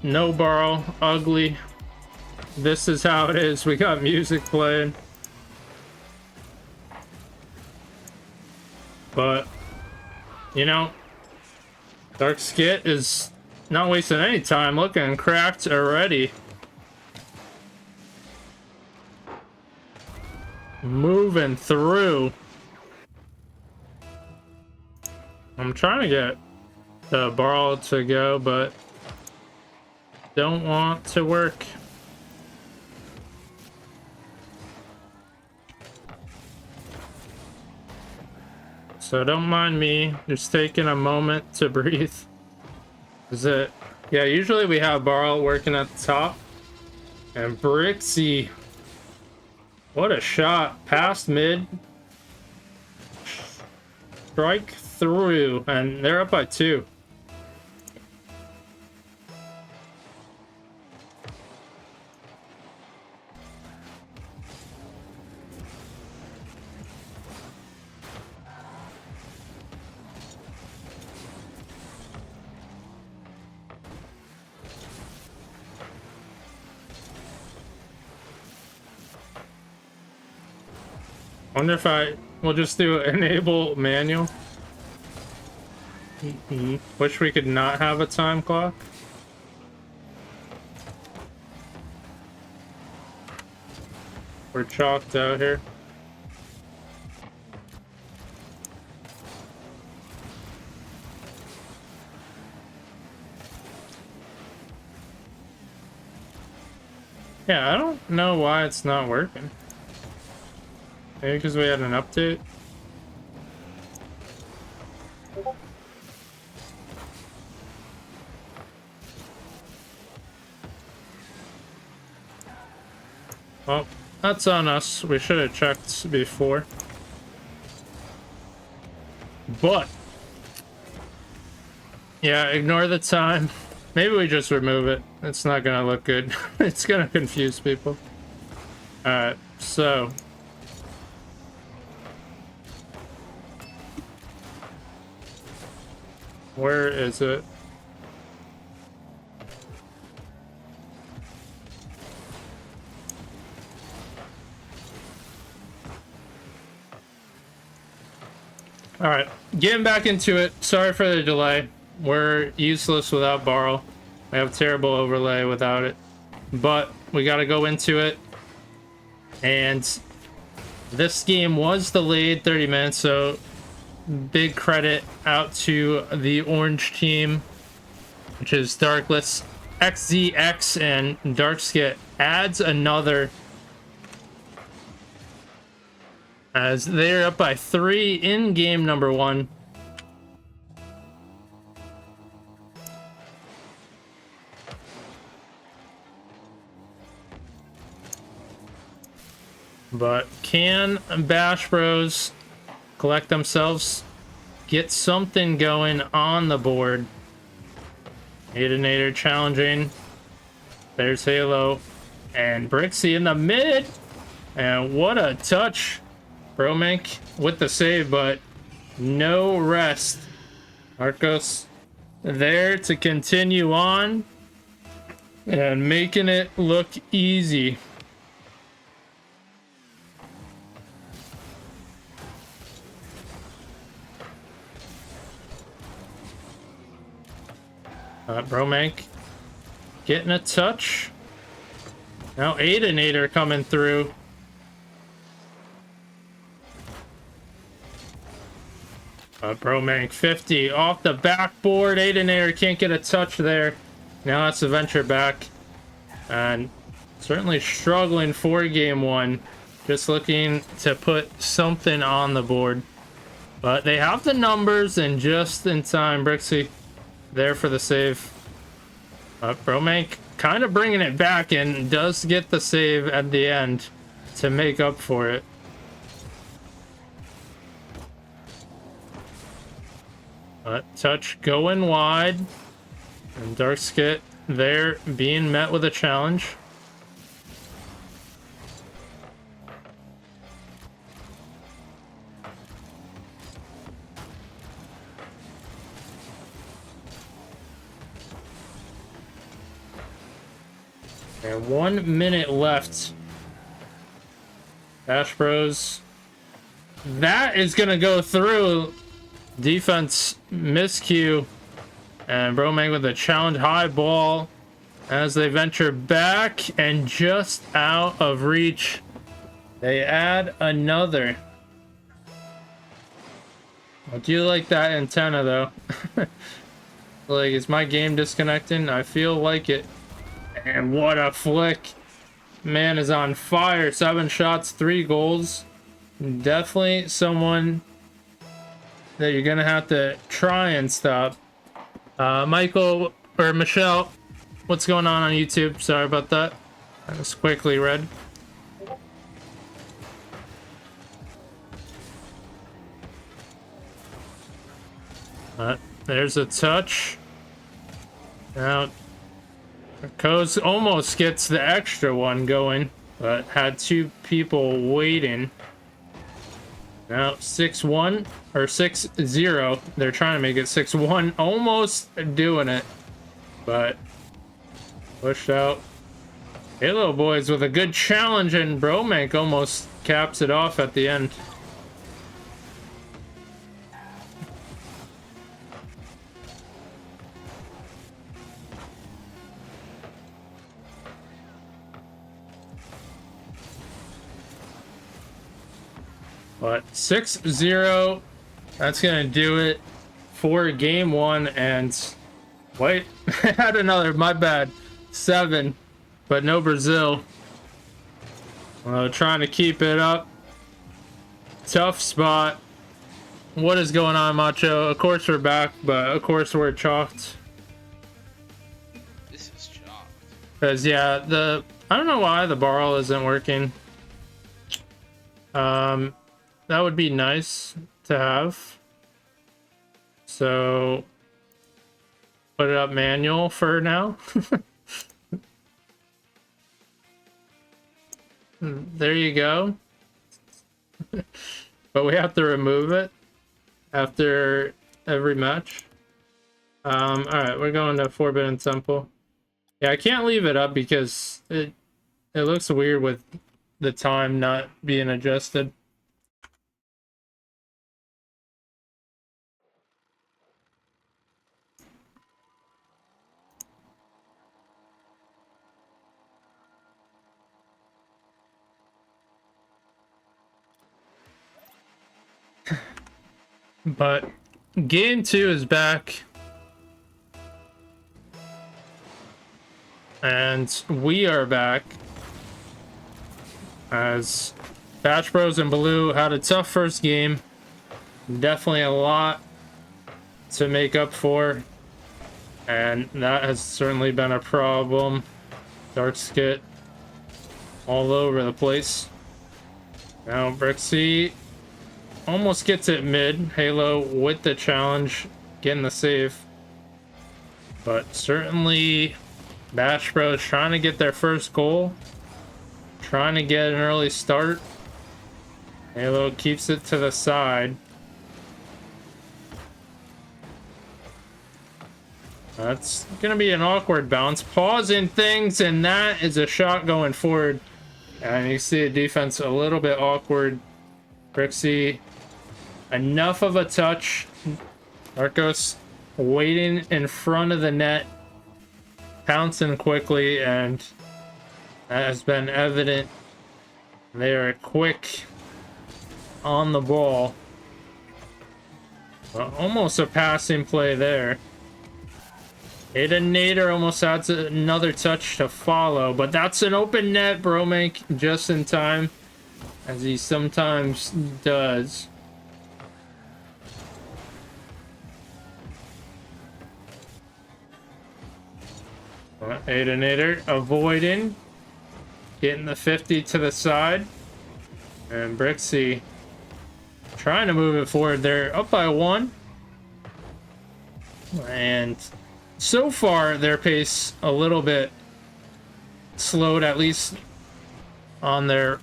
No borrow, ugly. This is how it is. We got music playing. But, you know, Dark Skit is not wasting any time. Looking cracked already. Moving through. I'm trying to get the borrow to go, but don't want to work. So don't mind me, just taking a moment to breathe. Is it? Yeah, usually we have Barl working at the top. And Brixie. What a shot. Past mid. Strike through. And they're up by 2. Wonder if I will just do enable manual. Wish we could not have a time clock. We're chalked out here. Yeah, I don't know why it's not working. Maybe because we had an update. Well, that's on us. We should have checked before. But yeah, ignore the time. Maybe we just remove it. It's not gonna look good. It's gonna confuse people. Alright, so where is it? All right, getting back into it. Sorry for the delay. We're useless without Barl. We have terrible overlay without it. But we got to go into it. And this game was delayed 30 minutes, so big credit out to the orange team, which is Dxrkless, XZX, and Darkskit adds another, as they're up by 3 in game number 1. But can Bash Bros collect themselves, get something going on the board? Adinator challenging. There's Halo and Brixie in the mid. And what a touch. Bromank with the save, but no rest. Arcos there to continue on and making it look easy. Bromank getting a touch. Now Adinator coming through. Bromank 50 off the backboard. Adinator can't get a touch there. Now that's the venture back. And certainly struggling for game 1. Just looking to put something on the board. But they have the numbers, and just in time, Brixie there for the save. Bromank kind of bringing it back and does get the save at the end to make up for it. Touch going wide, and Darkskit there being met with a challenge. And 1 minute left. Bash Bros. That is gonna go through. Defense miscue. And Bromang with a challenge high ball as they venture back and just out of reach. They add another. I do like that antenna though. Like, is my game disconnecting? I feel like it. And what a flick. Man is on fire. 7 shots, 3 goals. Definitely someone that you're gonna have to try and stop. Michael or Michelle, what's going on YouTube? Sorry about that. I just quickly read. There's a touch. Now, Coase almost gets the extra one going, but had 2 people waiting. Now 6-1 or 6-0. They're trying to make it 6-1. Almost doing it, but pushed out. Halo boys with a good challenge, and Bromank almost caps it off at the end. But 6-0, that's gonna do it for game 1. And wait, I had another, my bad, 7, but no Brazil. Trying to keep it up. Tough spot. What is going on, Macho? Of course we're back, but of course we're chalked. This is chalked. Cause yeah, I don't know why the barrel isn't working. That would be nice to have. So put it up manual for now. There you go. But we have to remove it after every match. All right, we're going to Forbidden Temple. Yeah, I can't leave it up because it looks weird with the time not being adjusted. But game 2 is back. And we are back. As Bash Bros and Blue had a tough first game. Definitely a lot to make up for. And that has certainly been a problem. Dark Skit all over the place. Now Brixie almost gets it mid. Halo with the challenge, getting the save. But certainly Bash Bros trying to get their first goal. Trying to get an early start. Halo keeps it to the side. That's gonna be an awkward bounce. Pausing things, and that is a shot going forward. And you see the defense a little bit awkward. Brixie, enough of a touch. Arcos waiting in front of the net, pouncing quickly, and that has been evident. They are quick on the ball. Almost a passing play there. Nader almost adds another touch to follow, but that's an open net. Bromank just in time, as he sometimes does. Nader avoiding, getting the 50 to the side, and Brixie trying to move it forward. They're up by 1, and so far their pace a little bit slowed, at least on their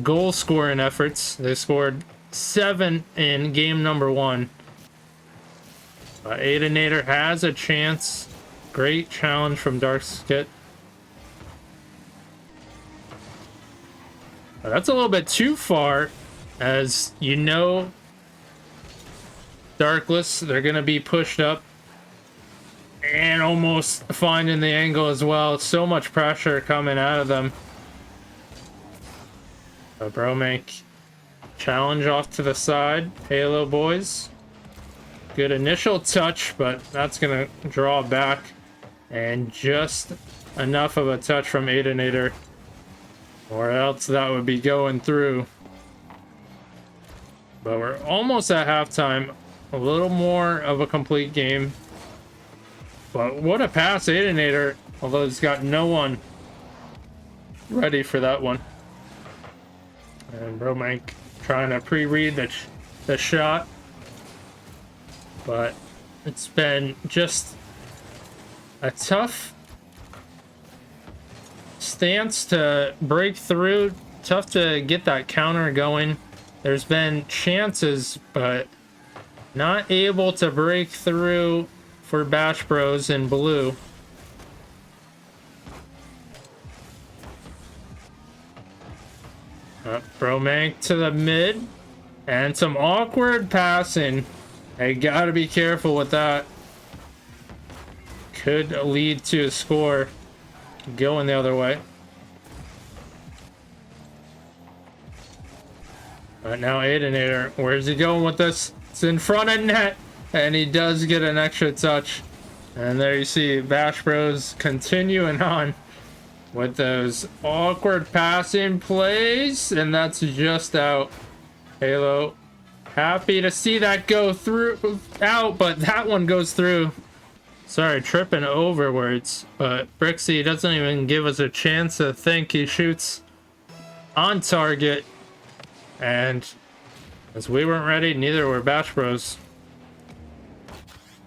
goal scoring efforts. They scored 7 in game number 1. Nader has a chance. Great challenge from Dark Skit. That's a little bit too far, as you know, Dxrkless, they're going to be pushed up and almost finding the angle as well. So much pressure coming out of them. A Bromank challenge off to the side. Halo boys. Good initial touch, but that's going to draw back. And just enough of a touch from Aidinator, or else that would be going through. But we're almost at halftime. A little more of a complete game. But what a pass, Aidinator, although he's got no one ready for that one. And Bromank trying to pre-read the shot. But it's been just a tough stance to break through. Tough to get that counter going. There's been chances, but not able to break through for Bash Bros in blue. Bromank to the mid. And some awkward passing. They gotta be careful with that. Could lead to a score going the other way. Right now, Aidinator, where's he going with this? It's in front of net, and he does get an extra touch. And there you see Bash Bros continuing on with those awkward passing plays, and that's just out. Halo, happy to see that go through out, but that one goes through. Sorry, tripping over words, but Brixie doesn't even give us a chance to think. He shoots on target, and as we weren't ready, neither were Bash Bros.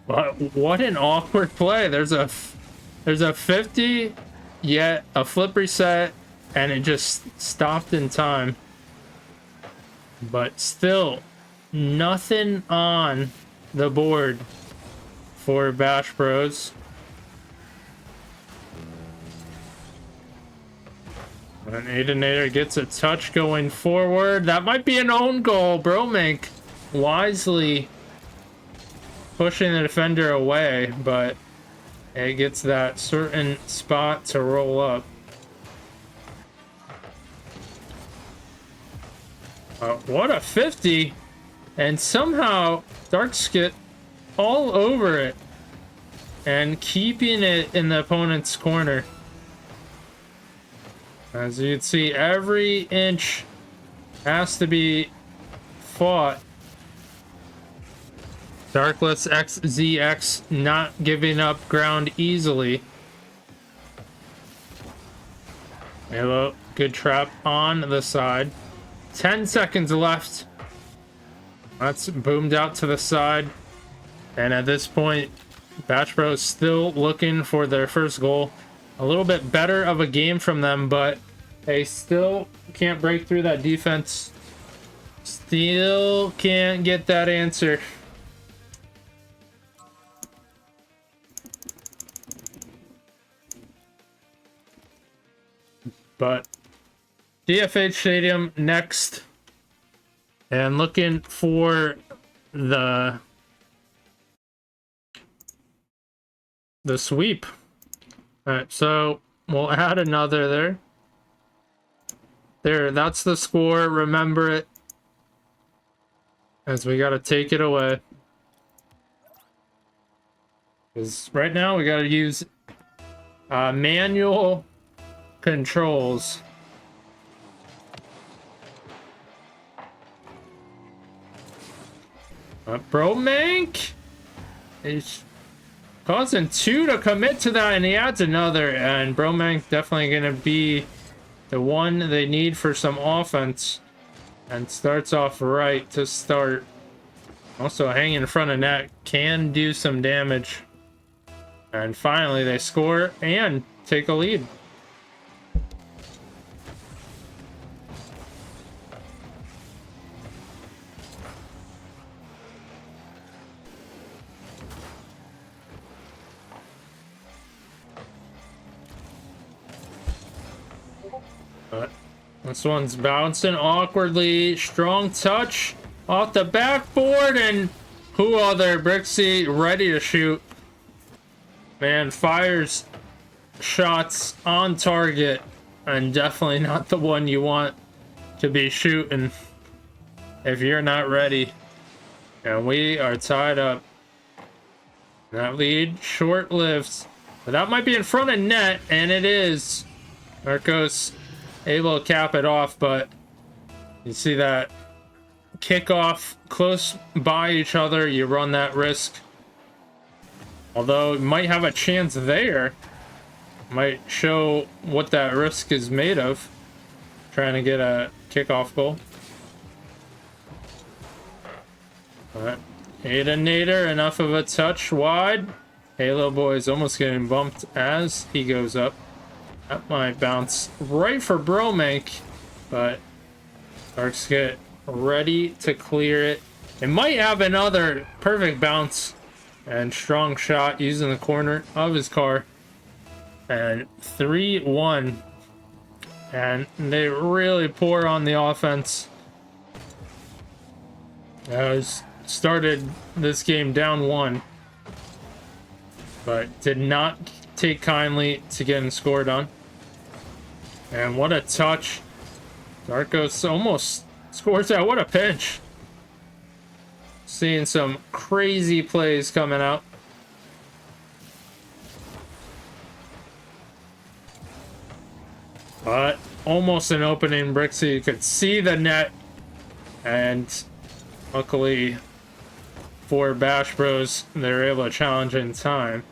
But what an awkward play. There's a 50, yet a flip reset, and it just stopped in time. But still, nothing on the board for Bash Bros. And Aidinator gets a touch going forward. That might be an own goal. Bromank wisely pushing the defender away, but it gets that certain spot to roll up. What a 50! And somehow Darks get all over it and keeping it in the opponent's corner. As you can see, every inch has to be fought. Dxrkless XZX not giving up ground easily. Halo, good trap on the side. 10 seconds left. That's boomed out to the side. And at this point, Bash Bros still looking for their first goal. A little bit better of a game from them, but they still can't break through that defense. Still can't get that answer. But DFH Stadium next. And looking for the sweep. Alright, so we'll add another there. There, that's the score. Remember it. As we gotta take it away. Because right now we gotta use manual controls. Bromank is causing two to commit to that, and he adds another, and Bromank definitely gonna be the one they need for some offense, and starts off right to start. Also hanging in front of net can do some damage, and finally they score and take a lead. This one's bouncing awkwardly. Strong touch off the backboard, and who other? Brixie ready to shoot. Man, fires shots on target, and definitely not the one you want to be shooting if you're not ready. And we are tied up. That lead short-lived, but that might be in front of net, and it is. Marcos able to cap it off, but you see that kickoff close by each other, you run that risk. Although you might have a chance there. Might show what that risk is made of. Trying to get a kickoff goal. Alright. Aiden Nader, enough of a touch wide. Halo Boy's almost getting bumped as he goes up. That might bounce right for Bromank, but Darks get ready to clear it. It might have another perfect bounce and strong shot using the corner of his car. And 3-1. And they really pour on the offense. Started this game down 1, but did not take kindly to getting scored on. And what a touch. Darkos almost scores that. What a pinch. Seeing some crazy plays coming out. But almost an opening. Brixie could see the net. And luckily for Bash Bros, they were able to challenge in time.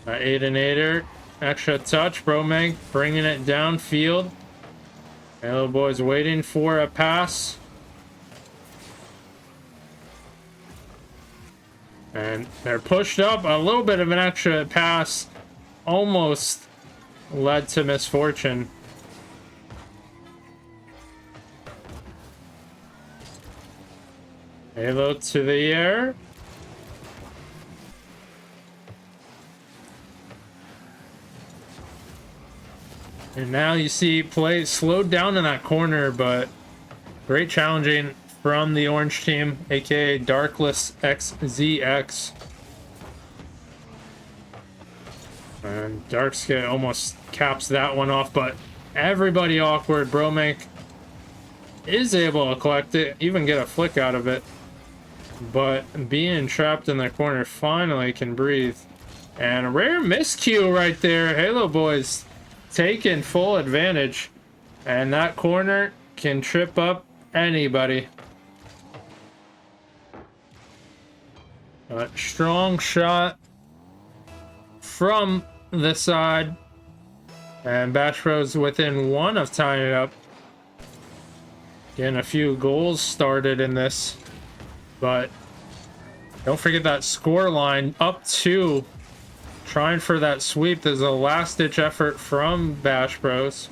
Aidenator, extra touch. Bromank bringing it downfield. Halo Boys waiting for a pass. And they're pushed up. A little bit of an extra pass almost led to misfortune. Halo to the air. And now you see play slowed down in that corner, but great challenging from the orange team, aka Dxrkless XZX. And Darkskit almost caps that one off, but everybody awkward. Bromank is able to collect it, even get a flick out of it. But being trapped in the corner finally can breathe. And a rare miscue right there. Halo Boys taking full advantage. And that corner can trip up anybody. A strong shot from the side. And Bash Bros within 1 of tying it up. Getting a few goals started in this. But don't forget that score line up 2. Trying for that sweep. There's a last-ditch effort from Bash Bros.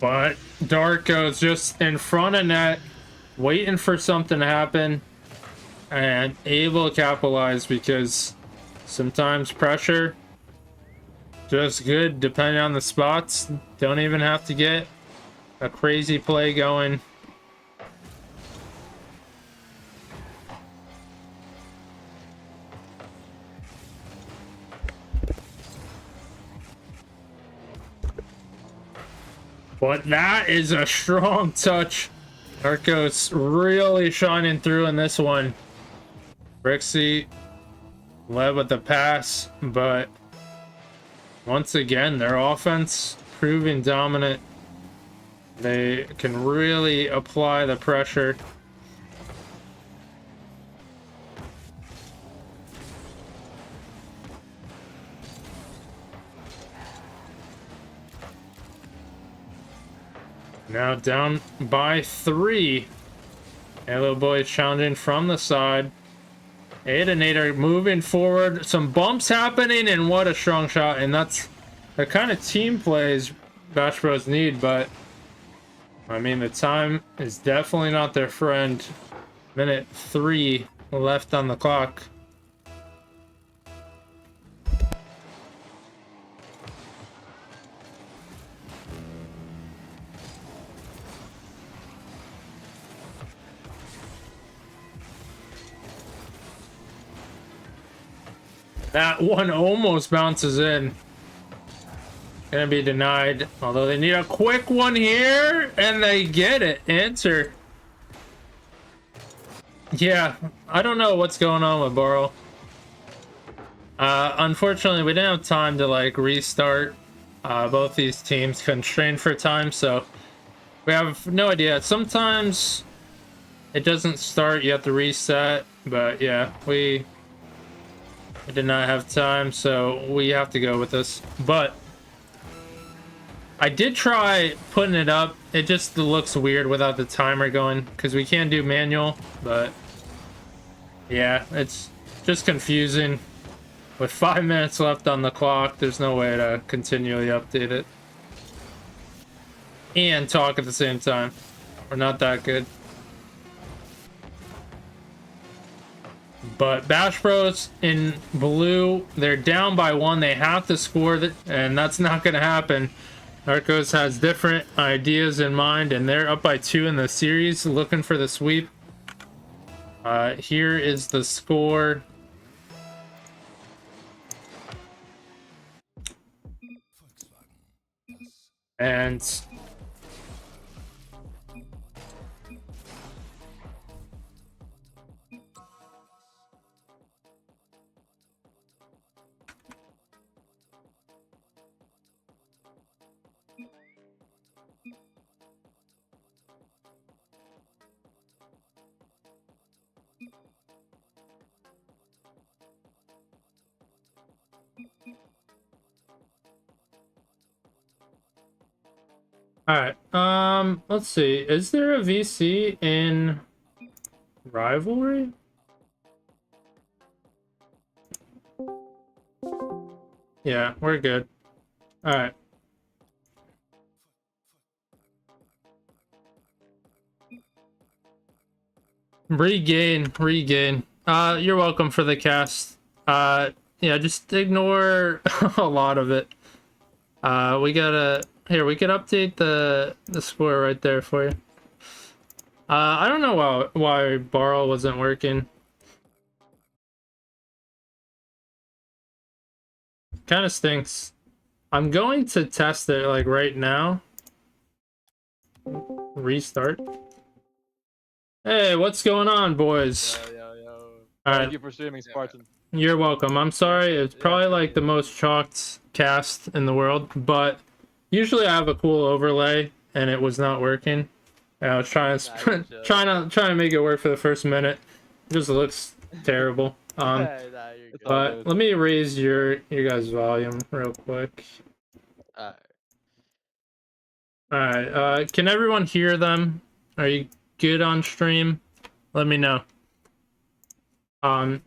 But Darko's just in front of net, waiting for something to happen, and able to capitalize, because sometimes pressure just good depending on the spots. Don't even have to get a crazy play going. But that is a strong touch. Darkos really shining through in this one. Brixie led with the pass, but once again, their offense proving dominant. They can really apply the pressure. Now down by 3. Halo Boys challenging from the side. Aidenator moving forward. Some bumps happening, and what a strong shot. And that's the kind of team plays Bash Bros need, but I mean, the time is definitely not their friend. Minute 3 left on the clock. That one almost bounces in. Gonna be denied. Although they need a quick one here, and they get it. Answer. Yeah, I don't know what's going on with Burrow. Unfortunately, we didn't have time to like restart. Both these teams constrained for time, so we have no idea. Sometimes it doesn't start, you have to reset, but yeah, we did not have time, so we have to go with this. But I did try putting it up. It just looks weird without the timer going, because we can't do manual, but yeah, it's just confusing. With 5 minutes left on the clock, there's no way to continually update it and talk at the same time. We're not that good. But Bash Bros in blue, they're down by 1. They have to score that, and that's not going to happen. Narcos has different ideas in mind, and they're up by 2 in the series, looking for the sweep. Here is the score. And all right, let's see. Is there a VC in Rivalry? Yeah, we're good. All right. Regain. You're welcome for the cast. Yeah, just ignore a lot of it. We gotta we could update the score right there for you. I don't know why Borrow wasn't working. Kind of stinks. I'm going to test it like right now. Restart. Hey, what's going on, boys? Yo. Thank you for streaming, Spartan. You're welcome. I'm sorry. It's probably like the most chalked cast in the world, but usually I have a cool overlay, and it was not working. And I was trying to make it work for the first minute. It just looks terrible. But let me raise your guys' volume real quick. Alright, can everyone hear them? Are you good on stream? Let me know. Alright,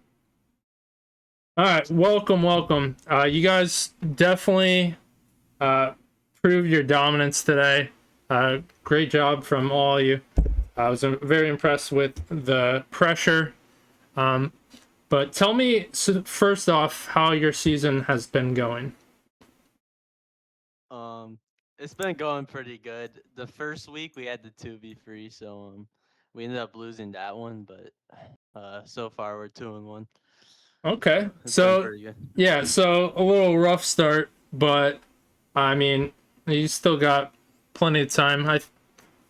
welcome. You guys definitely proved your dominance today. Great job from all of you. I was very impressed with the pressure. But tell me first off how your season has been going. It's been going pretty good. The first week we had the 2v3, so we ended up losing that one, but so far we're 2-1. Okay, so yeah, so a little rough start, but I mean you still got plenty of time. I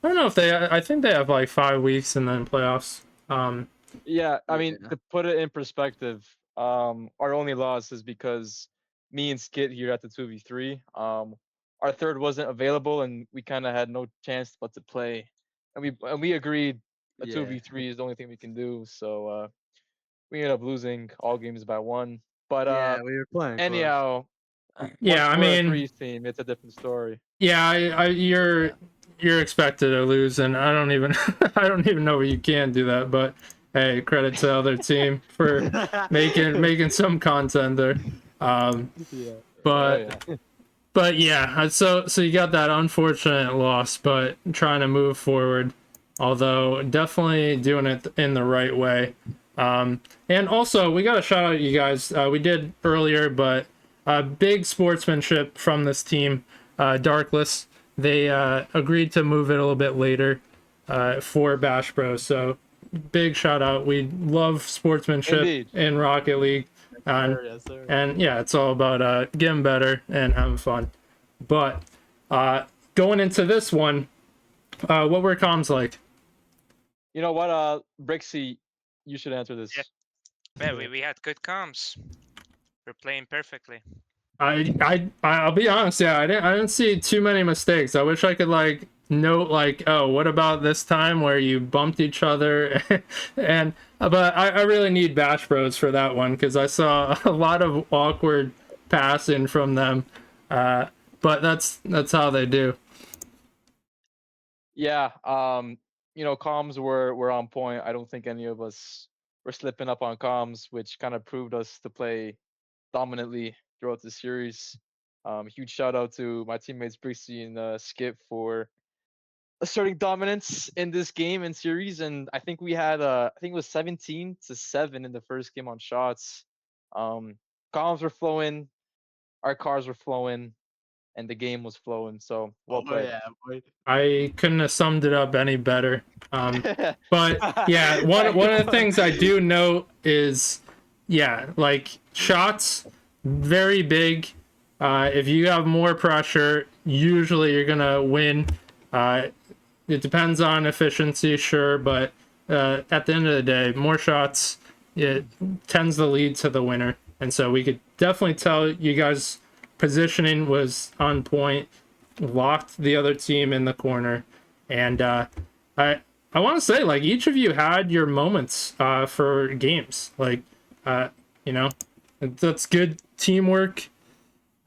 don't know if I think they have like 5 weeks and then playoffs. Yeah, I mean to put it in perspective, our only loss is because me and Skit here at the 2v3. Our third wasn't available, and we kind of had no chance but to play, and we agreed a 2v3 is the only thing we can do. So we ended up losing all games by 1. But yeah, we were playing. Anyhow, yeah, I mean, a 3 team, it's a different story. Yeah, you're expected to lose, and I don't even I don't even know if you can do that. But hey, credit to the other team for making some content there. But but yeah, so you got that unfortunate loss, but trying to move forward, although definitely doing it in the right way. And also, we got to shout out you guys. We did earlier, but big sportsmanship from this team, Dxrkless. They agreed to move it a little bit later for Bash Bros. So big shout out. We love sportsmanship Indeed. in Rocket League. Yes, sir. And yeah, it's all about getting better and having fun. But going into this one, what were comms like? You know what, Brixie, you should answer this. Yeah, we had good comms. We're playing perfectly. I'll be honest, yeah, I didn't see too many mistakes. I wish I could like note like, oh, what about this time where you bumped each other and but I really need Bash Bros for that one because I saw a lot of awkward passing from them. But that's how they do. Yeah, you know, comms were on point. I don't think any of us were slipping up on comms, which kind of proved us to play dominantly throughout the series. Huge shout out to my teammates Brixie and Skip for asserting dominance in this game and series. And I think we had I think it was 17-7 in the first game on shots. Comms were flowing, our cars were flowing, and the game was flowing. So well played. yeah, boy. I couldn't have summed it up any better. But yeah, one of the things I do note is, yeah, like shots, very big. If you have more pressure, usually you're gonna win. It depends on efficiency, sure, but at the end of the day, more shots, it tends to lead to the winner. And so we could definitely tell you guys' positioning was on point, locked the other team in the corner, and I want to say, like, each of you had your moments for games. Like, you know, that's good teamwork.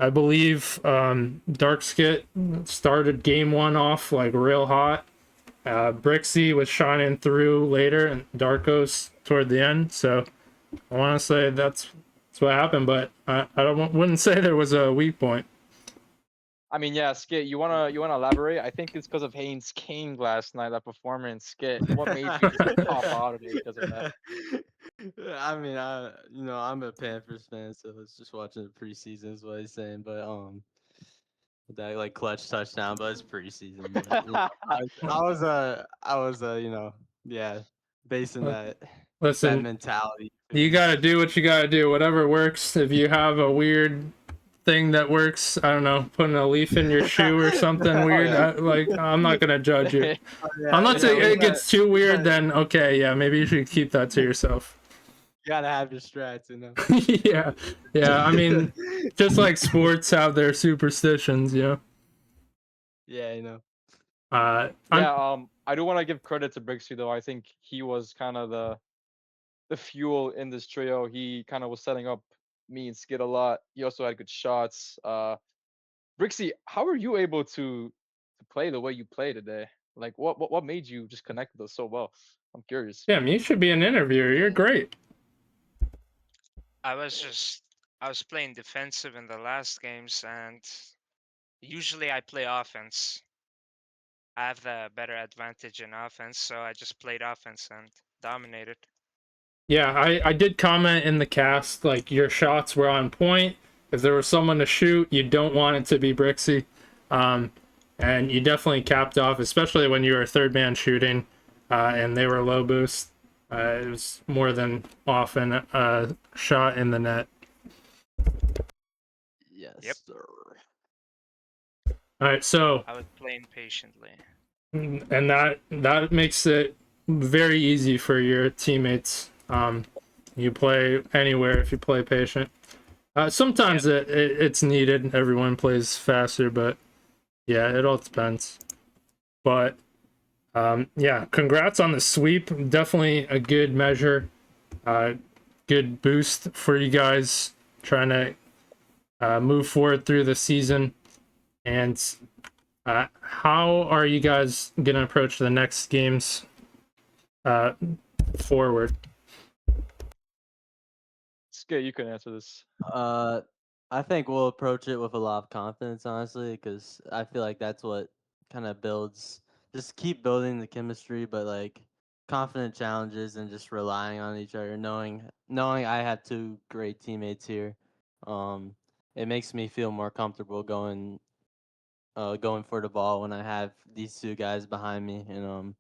I believe Darkskit started game one off like real hot. Brixie was shining through later, and Darkos toward the end. So I want to say that's what happened, but I wouldn't say there was a weak point. I mean, yeah, Skit, you wanna elaborate? I think it's because of Haynes King last night, that performance. Skit, what made you just pop out of it because of that? I mean, you know, I'm a Panthers fan, so it's just watching the preseason is what he's saying. But that like clutch touchdown, but it's preseason. But, you know, I was you know, yeah, basing that Listen, mentality. you gotta do what you gotta do. Whatever works. If you have a weird thing that works, I don't know, putting a leaf in your shoe or something weird, yeah. I'm not gonna judge you. Yeah, Unless it gets too weird, then okay, yeah, maybe you should keep that to yourself. You gotta have your strats, you know. yeah. I mean, just like sports have their superstitions, you know. Yeah, you know. I do want to give credit to Brixie though. I think he was kind of the fuel in this trio. He kind of was setting up me and Skid a lot. He also had good shots. Brixie, how were you able to play the way you play today? Like, what made you just connect with us so well? I'm curious. Damn, you should be an interviewer. You're great. I was playing defensive in the last games, and usually I play offense. I have the better advantage in offense, so I just played offense and dominated. Yeah, I did comment in the cast, like, your shots were on point. If there was someone to shoot, you don't want it to be Brixie. And you definitely capped off, especially when you were third man shooting and they were low boost. It was more than often a shot in the net. Yes, Yep. sir. All right, so I was playing patiently. and that makes it very easy for your teammates. You play anywhere if you play patient. Sometimes it's needed. Everyone plays faster, but yeah, it all depends. But yeah, congrats on the sweep. Definitely a good measure. Good boost for you guys trying to move forward through the season. And how are you guys gonna approach the next games forward? Skit, you can answer this. I think we'll approach it with a lot of confidence, honestly, because I feel like that's what kind of builds. Just keep building the chemistry, but like confident challenges and just relying on each other, knowing I have two great teammates here. Um, it makes me feel more comfortable going for the ball when I have these two guys behind me, and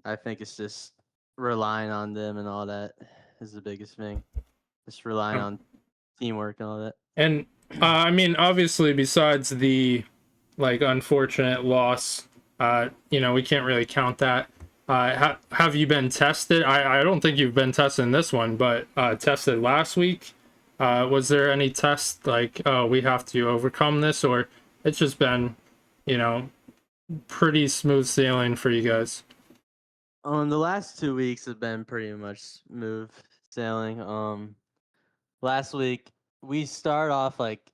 I think it's just relying on them and all that is the biggest thing. Just relying on teamwork and all that. And I mean, obviously, besides the like unfortunate loss, we can't really count that. Have you been tested? I don't think you've been tested in this one, but tested last week. Was there any test like, oh, we have to overcome this, or it's just been, pretty smooth sailing for you guys? The last 2 weeks have been pretty much smooth sailing. Last week we start off like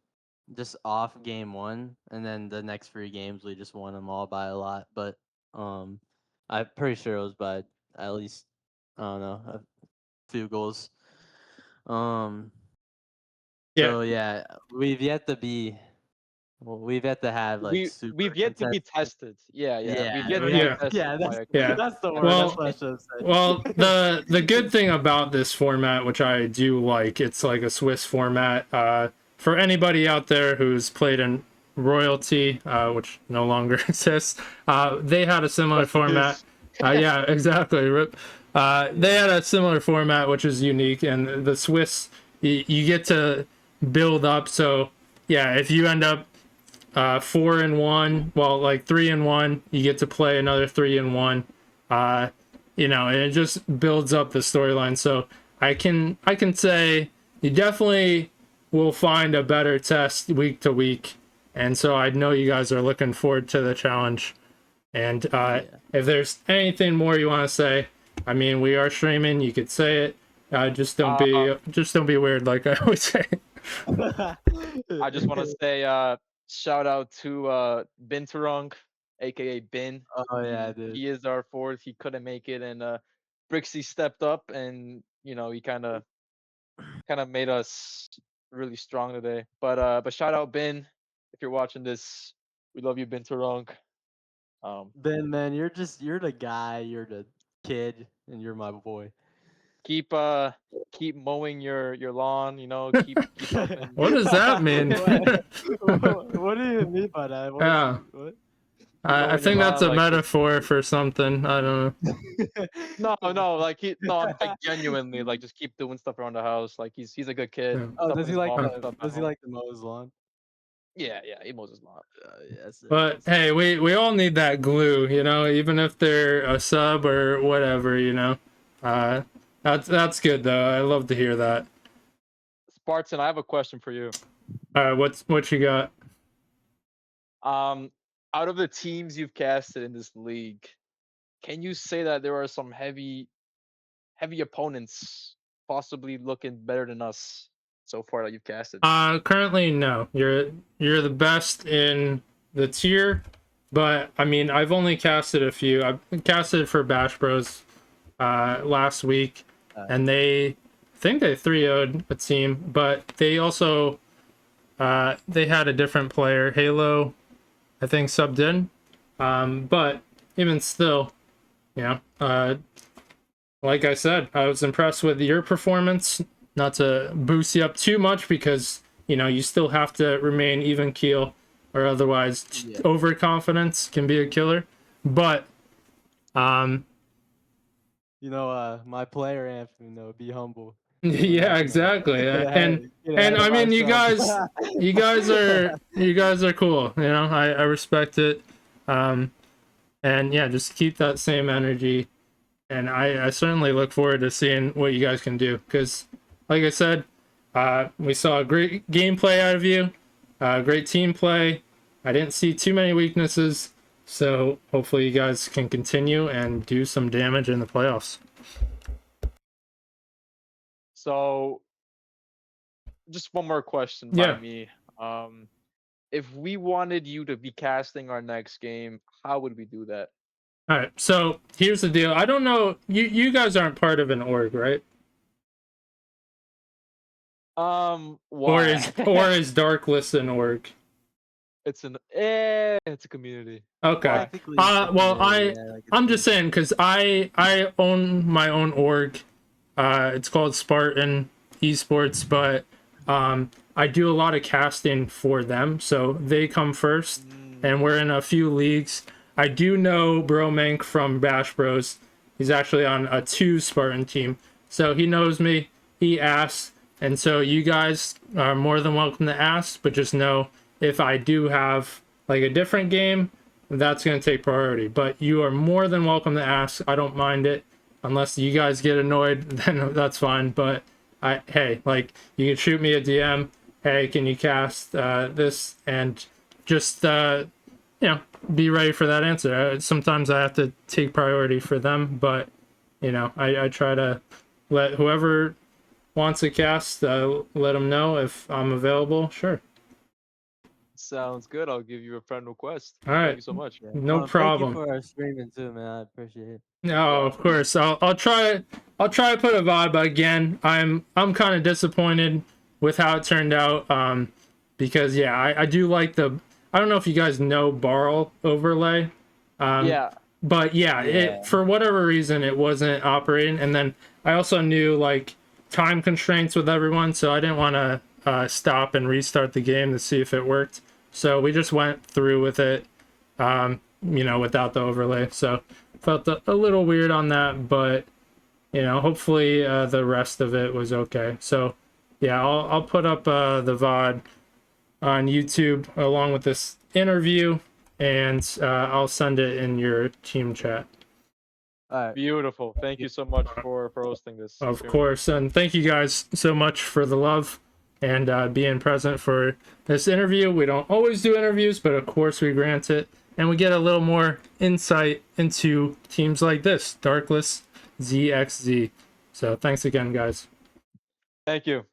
just off game one, and then the next 3 games we just won them all by a lot. But I'm pretty sure it was by at least, I don't know, a few goals. Yeah. So yeah, we've yet to be. Well, we've yet to have like super. We've yet to be tested. Yeah. We've yet to be Yeah. tested. Yeah, by a that's the word. Well- that's what I should have said. Well, the good thing about this format, which I do like, it's like a Swiss format. For anybody out there who's played in Royalty, which no longer exists, they had a similar format. Yeah, exactly. Rip. They had a similar format, which is unique, and the Swiss, you get to build up. So yeah, if you end up 4-1, well, like 3-1, you get to play another 3-1. And it just builds up the storyline. So I can say you definitely will find a better test week to week, and so I know you guys are looking forward to the challenge. And if there's anything more you want to say, I mean, we are streaming. You could say it. Just don't be weird, like I always say. I just want to say shout out to Binturong, aka Bin. Oh yeah, dude. He is our fourth. He couldn't make it, and Brixie stepped up, and he kind of made us really strong today. But shout out Bin, if you're watching this, we love you, Binturong. Ben, man, you're the guy, you're the kid, and you're my boy. Keep mowing your lawn. Keep helping. What does that mean? What do you mean by that? What? I think that's a metaphor for something. I don't know. No, like I'm like genuinely, like just keep doing stuff around the house. Like he's a good kid. Yeah. Oh, does he like the mow his lawn? Yeah, he mows his lawn. Yes. But hey, we all need that glue, even if they're a sub or whatever, That's good though. I love to hear that. Spartan, I have a question for you. All right, what you got? Out of the teams you've casted in this league, can you say that there are some heavy opponents possibly looking better than us so far that you've casted? Currently no. You're the best in the tier, but I mean, I've only casted a few. I've casted for Bash Bros last week, and I think they 3-0'd a team, but they also they had a different player, Halo, I think, subbed in. But even still, like I said, I was impressed with your performance. Not to boost you up too much, because you still have to remain even keel, or otherwise overconfidence can be a killer. But my player anthem, be humble. Yeah, exactly. And I mean, you guys are cool. I respect it. And yeah, just keep that same energy. And I certainly look forward to seeing what you guys can do. Because, like I said, we saw a great gameplay out of you, great team play. I didn't see too many weaknesses. So hopefully you guys can continue and do some damage in the playoffs. So, just one more question by me. If we wanted you to be casting our next game, how would we do that? All right, so here's the deal. I don't know. You guys aren't part of an org, right? Or Why? is Darkless an org? It's a community. Okay. Why? Technically, it's a Well, community, yeah, like I'm it's just saying because I own my own org. It's called Spartan Esports, but I do a lot of casting for them, so they come first, and we're in a few leagues. I do know Bromank from Bash Bros. He's actually on a 2 Spartan team, so he knows me. He asks, and so you guys are more than welcome to ask, but just know if I do have like a different game, that's going to take priority. But you are more than welcome to ask. I don't mind it. Unless you guys get annoyed, then that's fine. But hey, like, you can shoot me a DM. Hey, can you cast this? And just be ready for that answer. Sometimes I have to take priority for them, but I try to let whoever wants a cast, let them know if I'm available. Sure. Sounds good. I'll give you a friend request. All right. Thank you so much. Yeah. No Thank problem. you for our streaming too, man. I appreciate it. No, of course. I'll try. I'll try to put a vibe again. I'm kind of disappointed with how it turned out. Because yeah, I do like the. I don't know if you guys know Barl overlay. Yeah. But yeah, it for whatever reason it wasn't operating, and then I also knew like time constraints with everyone, so I didn't want to stop and restart the game to see if it worked. So we just went through with it, without the overlay. So felt a little weird on that, but hopefully the rest of it was okay. So yeah, I'll put up the VOD on YouTube along with this interview, and I'll send it in your team chat. All right. Beautiful. Thank you so much for hosting this. Of course, and thank you guys so much for the love and being present for this interview. We don't always do interviews, but of course we grant it, and we get a little more insight into teams like this, Dxrkless, ZXZ. So thanks again, guys. Thank you.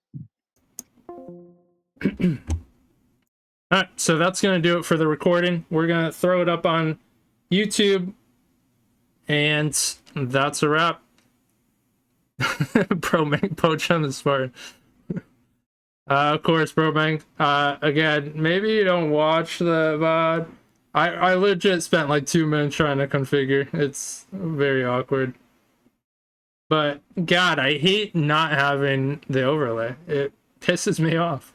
All right, so that's going to do it for the recording. We're going to throw it up on YouTube, and that's a wrap. Bromank poach on the Spartan. Of course, Bromank. Again, maybe you don't watch the VOD. I legit spent like 2 minutes trying to configure. It's very awkward. But God, I hate not having the overlay. It pisses me off.